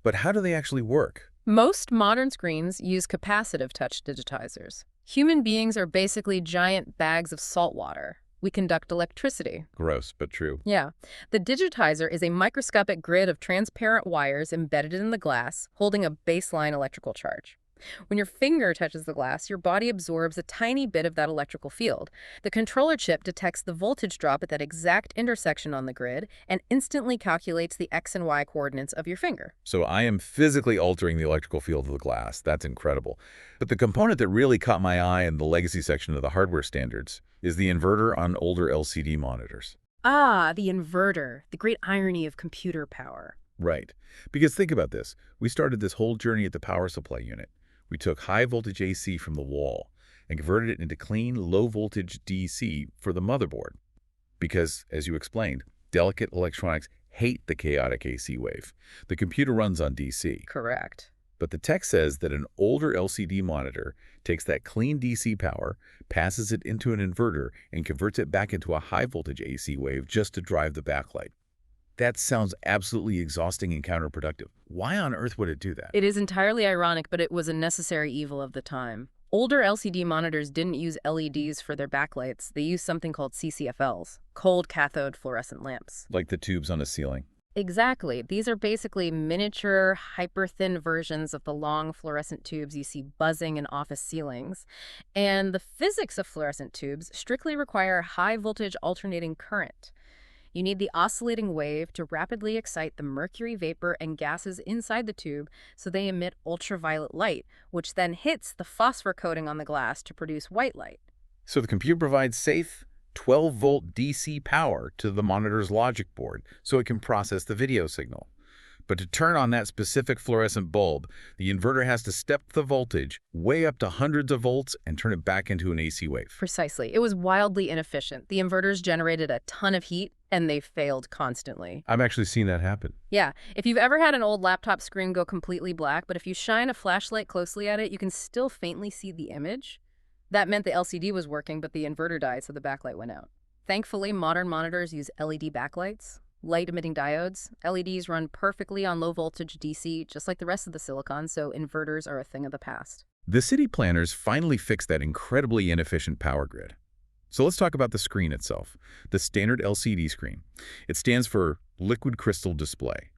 But how do they actually work? Most modern screens use capacitive touch digitizers. Human beings are basically giant bags of salt water. We conduct electricity. Gross, but true. Yeah. The digitizer is a microscopic grid of transparent wires embedded in the glass, holding a baseline electrical charge. When your finger touches the glass, your body absorbs a tiny bit of that electrical field. The controller chip detects the voltage drop at that exact intersection on the grid and instantly calculates the X and Y coordinates of your finger. So I am physically altering the electrical field of the glass. That's incredible. But the component that really caught my eye in the legacy section of the hardware standards is the inverter on older LCD monitors. Ah, the inverter, the great irony of computer power. Right. Because think about this. We started this whole journey at the power supply unit. We took high-voltage AC from the wall and converted it into clean, low-voltage DC for the motherboard. Because, as you explained, delicate electronics hate the chaotic AC wave. The computer runs on DC. Correct. But the tech says that an older LCD monitor takes that clean DC power, passes it into an inverter, and converts it back into a high-voltage AC wave just to drive the backlight. That sounds absolutely exhausting and counterproductive. Why on earth would it do that? It is entirely ironic, but it was a necessary evil of the time. Older LCD monitors didn't use LEDs for their backlights. They used something called CCFLs, cold cathode fluorescent lamps. Like the tubes on a ceiling. Exactly. These are basically miniature, hyper-thin versions of the long fluorescent tubes you see buzzing in office ceilings. And the physics of fluorescent tubes strictly require high-voltage alternating current. You need the oscillating wave to rapidly excite the mercury vapor and gases inside the tube so they emit ultraviolet light, which then hits the phosphor coating on the glass to produce white light. So the computer provides safe 12-volt DC power to the monitor's logic board so it can process the video signal. But to turn on that specific fluorescent bulb, the inverter has to step the voltage way up to hundreds of volts and turn it back into an AC wave. Precisely. It was wildly inefficient. The inverters generated a ton of heat, and they failed constantly. I've actually seen that happen. Yeah. If you've ever had an old laptop screen go completely black, but if you shine a flashlight closely at it, you can still faintly see the image. That meant the LCD was working, but the inverter died, so the backlight went out. Thankfully, modern monitors use LED backlights. Light-emitting diodes. LEDs run perfectly on low-voltage DC, just like the rest of the silicon, so inverters are a thing of the past. The city planners finally fixed that incredibly inefficient power grid. So let's talk about the screen itself, the standard LCD screen. It stands for liquid crystal display.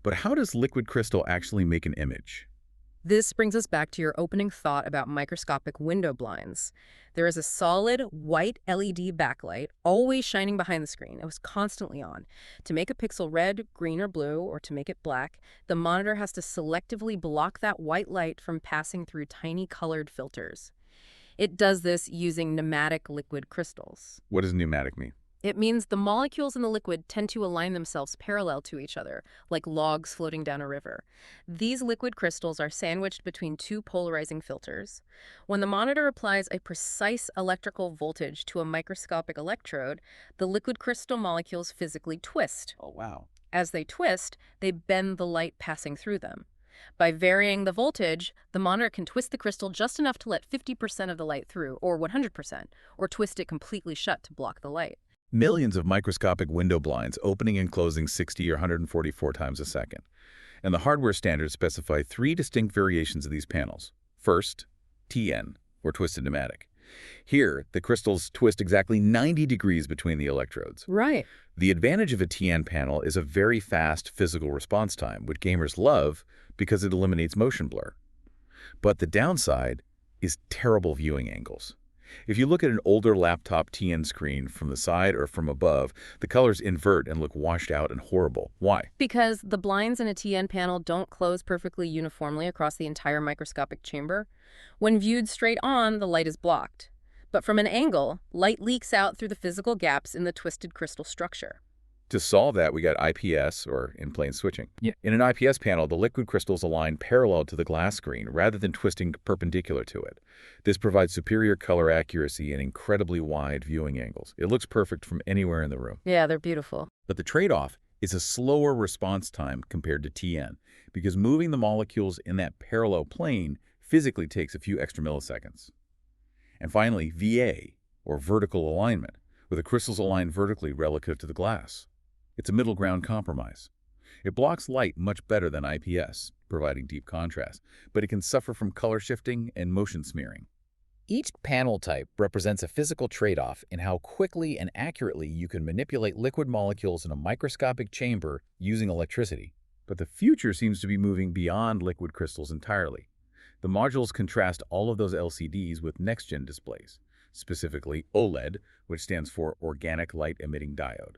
But how does liquid crystal actually make an image? This brings us back to your opening thought about microscopic window blinds. There is a solid white LED backlight always shining behind the screen. It was constantly on. To make a pixel red, green, or blue, or to make it black, the monitor has to selectively block that white light from passing through tiny colored filters. It does this using pneumatic liquid crystals. What does pneumatic mean? It means the molecules in the liquid tend to align themselves parallel to each other, like logs floating down a river. These liquid crystals are sandwiched between two polarizing filters. When the monitor applies a precise electrical voltage to a microscopic electrode, the liquid crystal molecules physically twist. Oh, wow. As they twist, they bend the light passing through them. By varying the voltage, the monitor can twist the crystal just enough to let 50% of the light through, or 100%, or twist it completely shut to block the light. Millions of microscopic window blinds opening and closing 60 or 144 times a second. And the hardware standards specify 3 distinct variations of these panels. First, TN, or twisted pneumatic. Here, the crystals twist exactly 90 degrees between the electrodes. Right. The advantage of a TN panel is a very fast physical response time, which gamers love because it eliminates motion blur. But the downside is terrible viewing angles. If you look at an older laptop TN screen from the side or from above, the colors invert and look washed out and horrible. Why? Because the blinds in a TN panel don't close perfectly uniformly across the entire microscopic chamber. When viewed straight on, the light is blocked. But from an angle, light leaks out through the physical gaps in the twisted crystal structure. To solve that, we got IPS, or in-plane switching. Yeah. In an IPS panel, the liquid crystals align parallel to the glass screen rather than twisting perpendicular to it. This provides superior color accuracy and incredibly wide viewing angles. It looks perfect from anywhere in the room. Yeah, they're beautiful. But the trade-off is a slower response time compared to TN, because moving the molecules in that parallel plane physically takes a few extra milliseconds. And finally, VA, or vertical alignment, where the crystals align vertically relative to the glass. It's a middle ground compromise. It blocks light much better than IPS, providing deep contrast, but it can suffer from color shifting and motion smearing. Each panel type represents a physical trade-off in how quickly and accurately you can manipulate liquid molecules in a microscopic chamber using electricity. But the future seems to be moving beyond liquid crystals entirely. The modules contrast all of those LCDs with next-gen displays, specifically OLED, which stands for Organic Light Emitting Diode.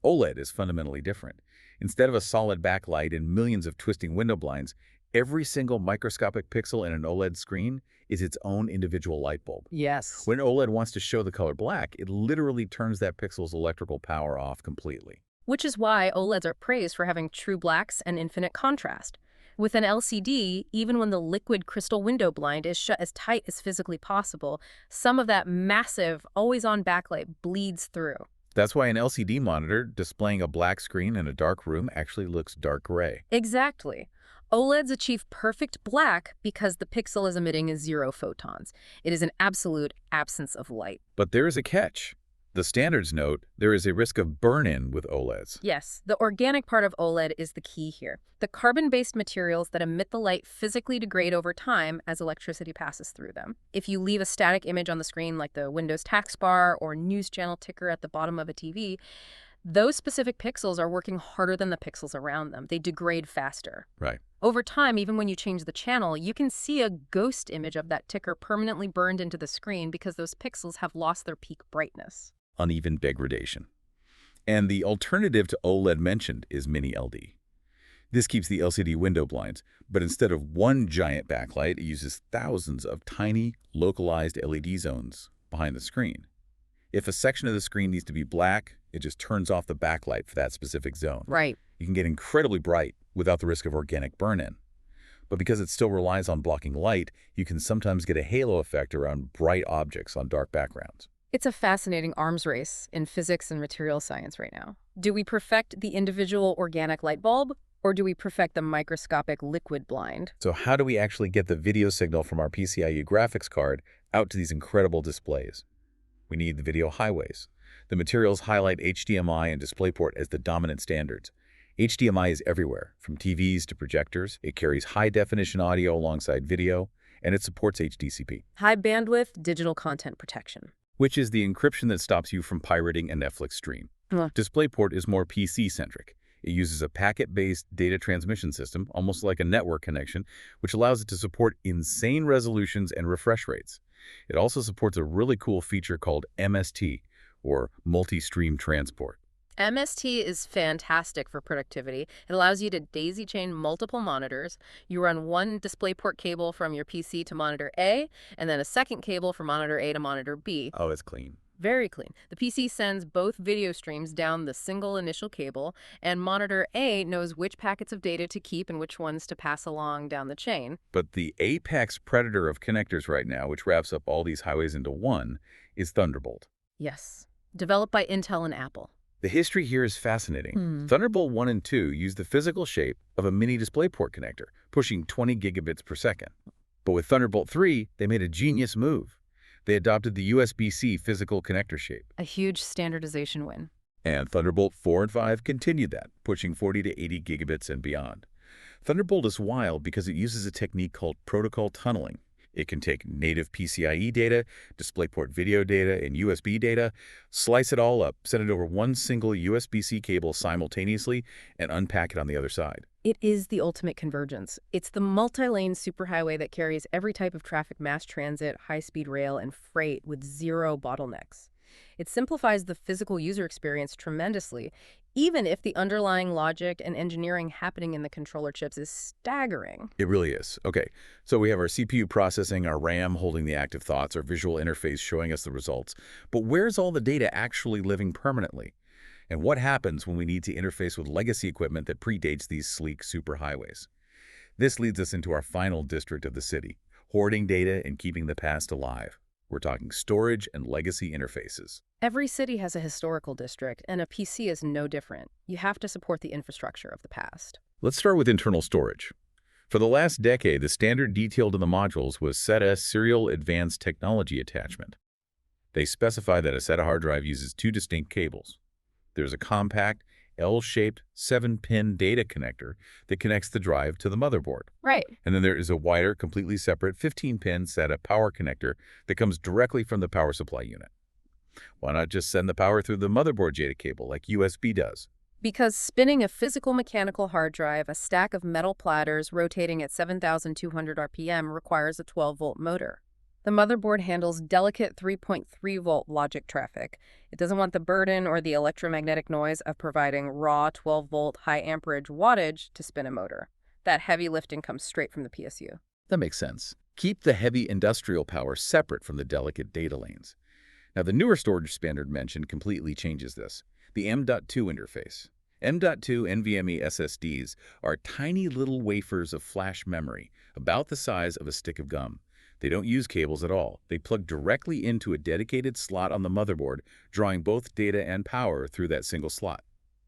OLED is fundamentally different. Instead of a solid backlight and millions of twisting window blinds, every single microscopic pixel in an OLED screen is its own individual light bulb. Yes. When OLED wants to show the color black, it literally turns that pixel's electrical power off completely. Which is why OLEDs are praised for having true blacks and infinite contrast. With an LCD, even when the liquid crystal window blind is shut as tight as physically possible, some of that massive, always-on backlight bleeds through. That's why an LCD monitor displaying a black screen in a dark room actually looks dark gray. Exactly. OLEDs achieve perfect black because the pixel is emitting 0 photons. It is an absolute absence of light. But there is a catch. The standards note there is a risk of burn-in with OLEDs. Yes, the organic part of OLED is the key here. The carbon-based materials that emit the light physically degrade over time as electricity passes through them. If you leave a static image on the screen like the Windows tax bar or news channel ticker at the bottom of a TV, those specific pixels are working harder than the pixels around them. They degrade faster. Right. Over time, even when you change the channel, you can see a ghost image of that ticker permanently burned into the screen because those pixels have lost their peak brightness. Uneven degradation. And the alternative to OLED mentioned is Mini LD. This keeps the LCD window blinds, but instead of one giant backlight, it uses thousands of tiny, localized LED zones behind the screen. If a section of the screen needs to be black, it just turns off the backlight for that specific zone. Right. You can get incredibly bright without the risk of organic burn-in. But because it still relies on blocking light, you can sometimes get a halo effect around bright objects on dark backgrounds. It's a fascinating arms race in physics and material science right now. Do we perfect the individual organic light bulb, or do we perfect the microscopic liquid blind? So how do we actually get the video signal from our PCIe graphics card out to these incredible displays? We need the video highways. The materials highlight HDMI and DisplayPort as the dominant standards. HDMI is everywhere, from TVs to projectors. It carries high-definition audio alongside video, and it supports HDCP. High bandwidth digital content protection. Which is the encryption that stops you from pirating a Netflix stream. DisplayPort is more PC-centric. It uses a packet-based data transmission system, almost like a network connection, which allows it to support insane resolutions and refresh rates. It also supports a really cool feature called MST, or multi-stream transport. MST is fantastic for productivity. It allows you to daisy-chain multiple monitors. You run one DisplayPort cable from your PC to monitor A, and then a second cable from monitor A to monitor B. Oh, it's clean. Very clean. The PC sends both video streams down the single initial cable, and monitor A knows which packets of data to keep and which ones to pass along down the chain. But the apex predator of connectors right now, which wraps up all these highways into one, is Thunderbolt. Yes. Developed by Intel and Apple. The history here is fascinating. Thunderbolt 1 and 2 use the physical shape of a mini DisplayPort connector, pushing 20 gigabits per second. But with Thunderbolt 3, they made a genius move. They adopted the USB-C physical connector shape. A huge standardization win. And Thunderbolt 4 and 5 continued that, pushing 40 to 80 gigabits and beyond. Thunderbolt is wild because it uses a technique called protocol tunneling. It can take native PCIe data, DisplayPort video data, and USB data, slice it all up, send it over one single USB-C cable simultaneously, and unpack it on the other side. It is the ultimate convergence. It's the multi-lane superhighway that carries every type of traffic, mass transit, high-speed rail, and freight with zero bottlenecks. It simplifies the physical user experience tremendously, even if the underlying logic and engineering happening in the controller chips is staggering. It really is. Okay, so we have our CPU processing, our RAM holding the active thoughts, our visual interface showing us the results. But where's all the data actually living permanently? And what happens when we need to interface with legacy equipment that predates these sleek superhighways? This leads us into our final district of the city, hoarding data and keeping the past alive. We're talking storage and legacy interfaces. Every city has a historical district, and a PC is no different. You have to support the infrastructure of the past. Let's start with internal storage. For the last decade, the standard detailed in the modules was SATA Serial Advanced Technology Attachment. They specify that a SATA hard drive uses two distinct cables. There's a compact, L-shaped 7-pin data connector that connects the drive to the motherboard. Right. And then there is a wider, completely separate 15-pin SATA power connector that comes directly from the power supply unit. Why not just send the power through the motherboard JATA cable like USB does? Because spinning a physical mechanical hard drive, a stack of metal platters rotating at 7,200 RPM, requires a 12-volt motor. The motherboard handles delicate 3.3-volt logic traffic. It doesn't want the burden or the electromagnetic noise of providing raw 12-volt high-amperage wattage to spin a motor. That heavy lifting comes straight from the PSU. That makes sense. Keep the heavy industrial power separate from the delicate data lanes. Now, the newer storage standard mentioned completely changes this. The M.2 interface. M.2 NVMe SSDs are tiny little wafers of flash memory, about the size of a stick of gum. They don't use cables at all. They plug directly into a dedicated slot on the motherboard, drawing both data and power through that single slot.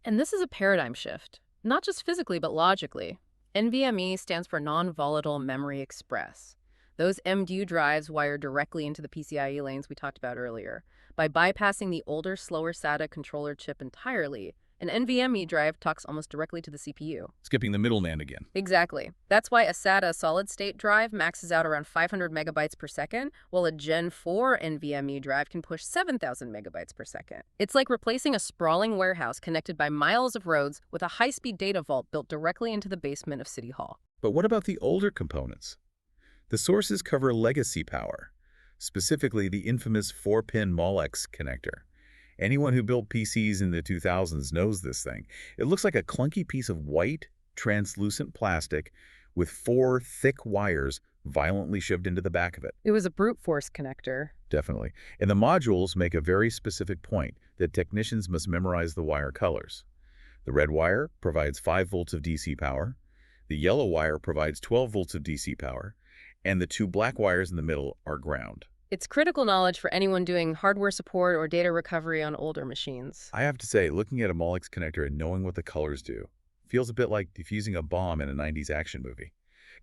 And this is a paradigm shift, not just physically but logically. NVMe stands for Non-Volatile Memory Express. Those M.2 drives wire directly into the PCIe lanes we talked about earlier. By bypassing the older, slower SATA controller chip entirely, an NVMe drive talks almost directly to the CPU. Skipping the middleman again. Exactly. That's why a SATA solid-state drive maxes out around 500 megabytes per second, while a Gen 4 NVMe drive can push 7,000 megabytes per second. It's like replacing a sprawling warehouse connected by miles of roads with a high-speed data vault built directly into the basement of City Hall. But what about the older components? The sources cover legacy power, specifically the infamous 4-pin Molex connector. Anyone who built PCs in the 2000s knows this thing. It looks like a clunky piece of white, translucent plastic with 4 thick wires violently shoved into the back of it. It was a brute force connector. Definitely. And the modules make a very specific point that technicians must memorize the wire colors. The red wire provides 5 volts of DC power. The yellow wire provides 12 volts of DC power. And the 2 black wires in the middle are ground. It's critical knowledge for anyone doing hardware support or data recovery on older machines. I have to say, looking at a Molex connector and knowing what the colors do feels a bit like defusing a bomb in a 90s action movie.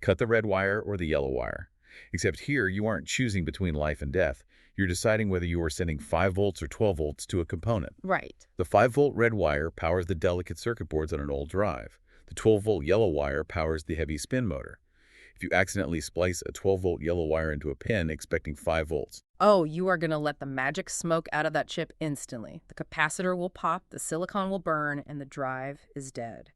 Cut the red wire or the yellow wire. Except here, you aren't choosing between life and death. You're deciding whether you are sending 5 volts or 12 volts to a component. Right. The 5-volt red wire powers the delicate circuit boards on an old drive. The 12-volt yellow wire powers the heavy spin motor. If you accidentally splice a 12-volt yellow wire into a pin expecting 5 volts. Oh, you are going to let the magic smoke out of that chip instantly. The capacitor will pop, the silicon will burn, and the drive is dead.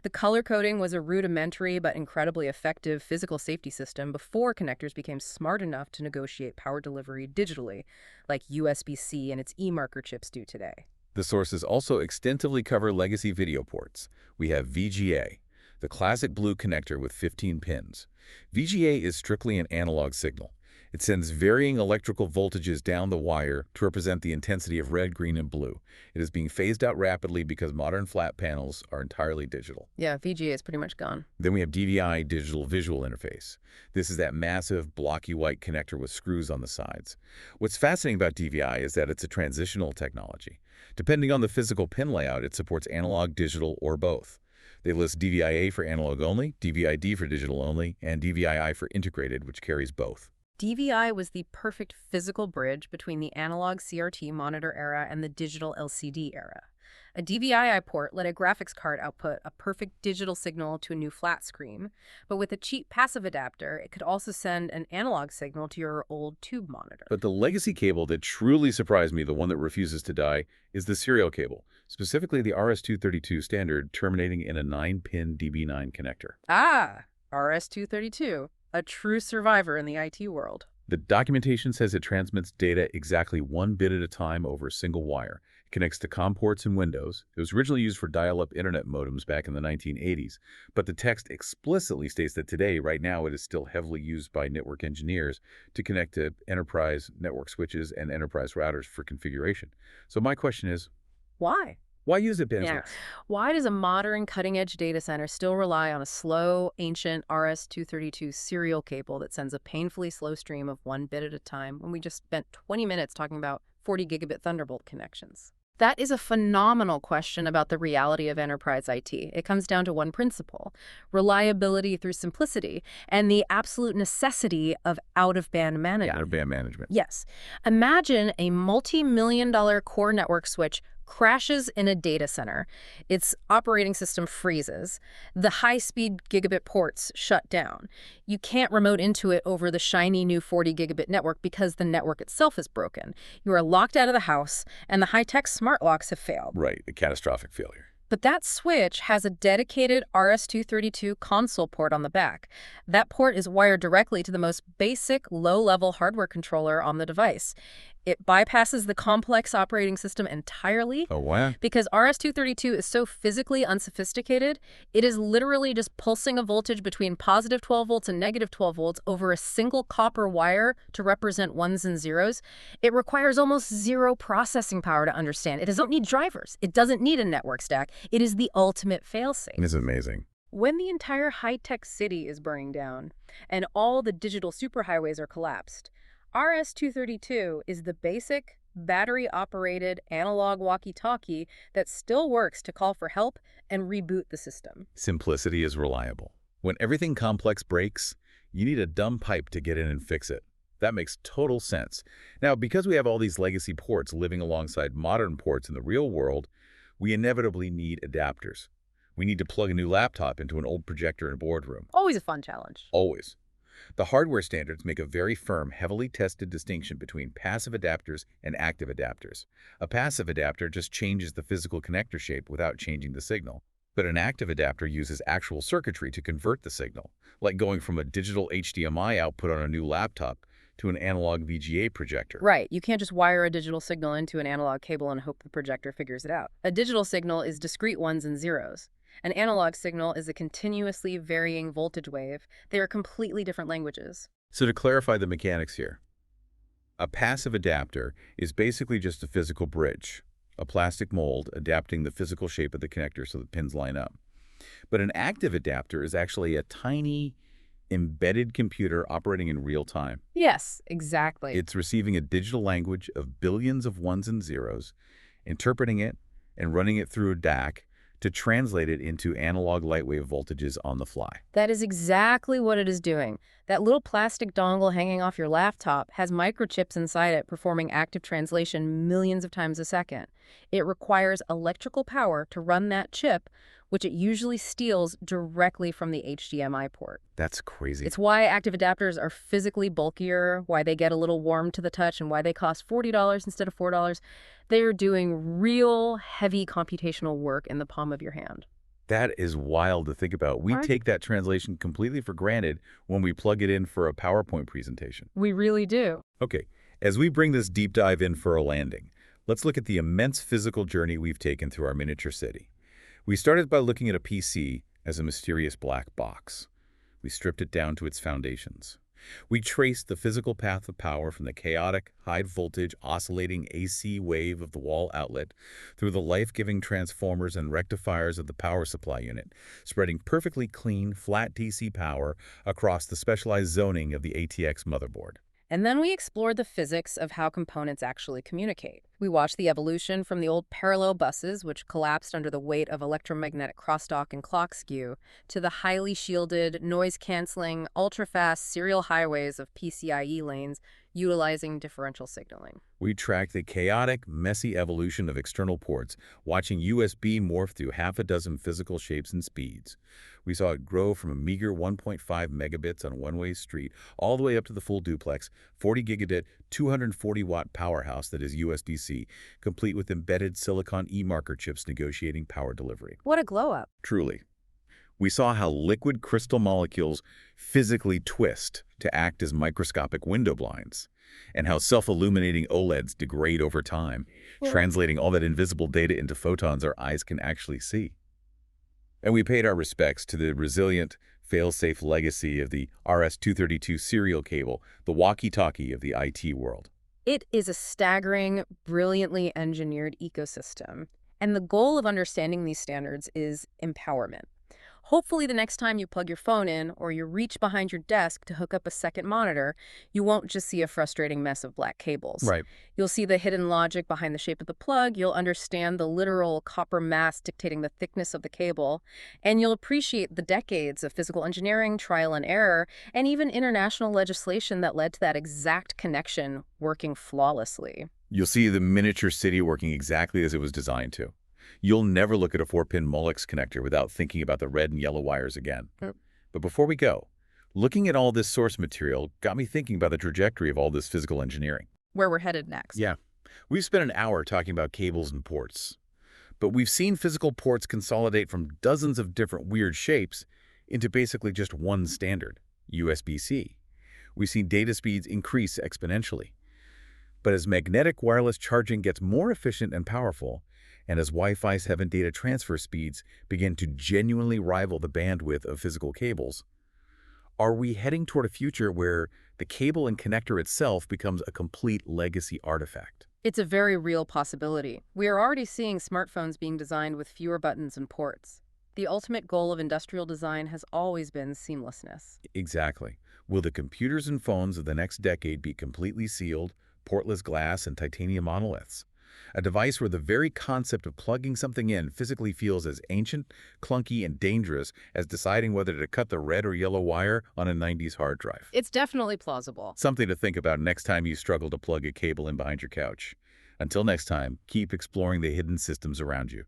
The color coding was a rudimentary but incredibly effective physical safety system before connectors became smart enough to negotiate power delivery digitally, like USB-C and its e-marker chips do today. The sources also extensively cover legacy video ports. We have VGA, the classic blue connector with 15 pins. VGA is strictly an analog signal. It sends varying electrical voltages down the wire to represent the intensity of red, green, and blue. It is being phased out rapidly because modern flat panels are entirely digital. Yeah, VGA is pretty much gone. Then we have DVI, Digital Visual Interface. This is that massive, blocky white connector with screws on the sides. What's fascinating about DVI is that it's a transitional technology. Depending on the physical pin layout, it supports analog, digital, or both. They list DVI-A for analog only, DVI-D for digital only, and DVI-I for integrated, which carries both. DVI was the perfect physical bridge between the analog CRT monitor era and the digital LCD era. A DVI-I port let a graphics card output a perfect digital signal to a new flat screen, but with a cheap passive adapter, it could also send an analog signal to your old tube monitor. But the legacy cable that truly surprised me, the one that refuses to die, is the serial cable, specifically the RS-232 standard terminating in a 9-pin DB9 connector. Ah, RS-232, a true survivor in the IT world. The documentation says it transmits data exactly 1 bit at a time over a single wire. It connects to COM ports and Windows. It was originally used for dial-up internet modems back in the 1980s, but the text explicitly states that today, right now, it is still heavily used by network engineers to connect to enterprise network switches and enterprise routers for configuration. So my question is, why? Why use it, Ben? Yeah. Why does a modern cutting-edge data center still rely on a slow, ancient RS-232 serial cable that sends a painfully slow stream of 1 bit at a time when we just spent 20 minutes talking about 40 gigabit Thunderbolt connections? That is a phenomenal question about the reality of enterprise IT. It comes down to one principle: reliability through simplicity, and the absolute necessity of out-of-band management. Out-of-band management. Yes. Imagine a multi-million-dollar core network switch crashes in a data center. Its operating system freezes. The high-speed gigabit ports shut down. You can't remote into it over the shiny new 40 gigabit network because the network itself is broken. You are locked out of the house, and the high-tech smart locks have failed. Right, a catastrophic failure. But that switch has a dedicated RS-232 console port on the back. That port is wired directly to the most basic, low-level hardware controller on the device. It bypasses the complex operating system entirely. Oh, wow. Because RS-232 is so physically unsophisticated, it is literally just pulsing a voltage between positive 12 volts and negative 12 volts over a single copper wire to represent ones and zeros. It requires almost zero processing power to understand. It doesn't need drivers. It doesn't need a network stack. It is the ultimate failsafe. This is amazing. When the entire high-tech city is burning down and all the digital superhighways are collapsed, RS-232 is the basic, battery-operated analog walkie-talkie that still works to call for help and reboot the system. Simplicity is reliable. When everything complex breaks, you need a dumb pipe to get in and fix it. That makes total sense. Now, because we have all these legacy ports living alongside modern ports in the real world, we inevitably need adapters. We need to plug a new laptop into an old projector in a boardroom. Always a fun challenge. Always. The hardware standards make a very firm, heavily tested distinction between passive adapters and active adapters. A passive adapter just changes the physical connector shape without changing the signal. But an active adapter uses actual circuitry to convert the signal, like going from a digital HDMI output on a new laptop to an analog VGA projector. Right. You can't just wire a digital signal into an analog cable and hope the projector figures it out. A digital signal is discrete ones and zeros. An analog signal is a continuously varying voltage wave. They are completely different languages. So to clarify the mechanics here, a passive adapter is basically just a physical bridge, a plastic mold adapting the physical shape of the connector so the pins line up. But an active adapter is actually a tiny, embedded computer operating in real time. Yes, exactly. It's receiving a digital language of billions of ones and zeros, interpreting it, and running it through a DAC to translate it into analog lightwave voltages on the fly. That is exactly what it is doing. That little plastic dongle hanging off your laptop has microchips inside it performing active translation millions of times a second. It requires electrical power to run that chip, which it usually steals directly from the HDMI port. That's crazy. It's why active adapters are physically bulkier, why they get a little warm to the touch, and why they cost $40 instead of $4. They are doing real heavy computational work in the palm of your hand. That is wild to think about. We take that translation completely for granted when we plug it in for a PowerPoint presentation. We really do. Okay, as we bring this deep dive in for a landing, let's look at the immense physical journey we've taken through our miniature city. We started by looking at a PC as a mysterious black box. We stripped it down to its foundations. We traced the physical path of power from the chaotic, high-voltage, oscillating AC wave of the wall outlet through the life-giving transformers and rectifiers of the power supply unit, spreading perfectly clean, flat DC power across the specialized zoning of the ATX motherboard. And then we explored the physics of how components actually communicate. We watched the evolution from the old parallel buses, which collapsed under the weight of electromagnetic crosstalk and clock skew, to the highly shielded, noise-canceling, ultra-fast serial highways of PCIe lanes utilizing differential signaling. We tracked the chaotic, messy evolution of external ports, watching USB morph through half a dozen physical shapes and speeds. We saw it grow from a meager 1.5 megabits on a one-way street all the way up to the full duplex, 40 gigabit, 240-watt powerhouse that is USB-C, complete with embedded silicon e-marker chips negotiating power delivery. What a glow-up. Truly. We saw how liquid crystal molecules physically twist to act as microscopic window blinds, and how self-illuminating OLEDs degrade over time, translating all that invisible data into photons our eyes can actually see. And we paid our respects to the resilient, fail-safe legacy of the RS-232 serial cable, the walkie-talkie of the IT world. It is a staggering, brilliantly engineered ecosystem. And the goal of understanding these standards is empowerment. Hopefully the next time you plug your phone in or you reach behind your desk to hook up a second monitor, you won't just see a frustrating mess of black cables. Right. You'll see the hidden logic behind the shape of the plug, you'll understand the literal copper mass dictating the thickness of the cable, and you'll appreciate the decades of physical engineering, trial and error, and even international legislation that led to that exact connection working flawlessly. You'll see the miniature city working exactly as it was designed to. You'll never look at a 4-pin Molex connector without thinking about the red and yellow wires again. Yep. But before we go, looking at all this source material got me thinking about the trajectory of all this physical engineering. Where we're headed next. Yeah. We've spent an hour talking about cables and ports. But we've seen physical ports consolidate from dozens of different weird shapes into basically just one standard, USB-C. We've seen data speeds increase exponentially. But as magnetic wireless charging gets more efficient and powerful, and as Wi-Fi 7 data transfer speeds begin to genuinely rival the bandwidth of physical cables, are we heading toward a future where the cable and connector itself becomes a complete legacy artifact? It's a very real possibility. We are already seeing smartphones being designed with fewer buttons and ports. The ultimate goal of industrial design has always been seamlessness. Exactly. Will the computers and phones of the next decade be completely sealed, portless glass, and titanium monoliths? A device where the very concept of plugging something in physically feels as ancient, clunky, and dangerous as deciding whether to cut the red or yellow wire on a 90s hard drive. It's definitely plausible. Something to think about next time you struggle to plug a cable in behind your couch. Until next time, keep exploring the hidden systems around you.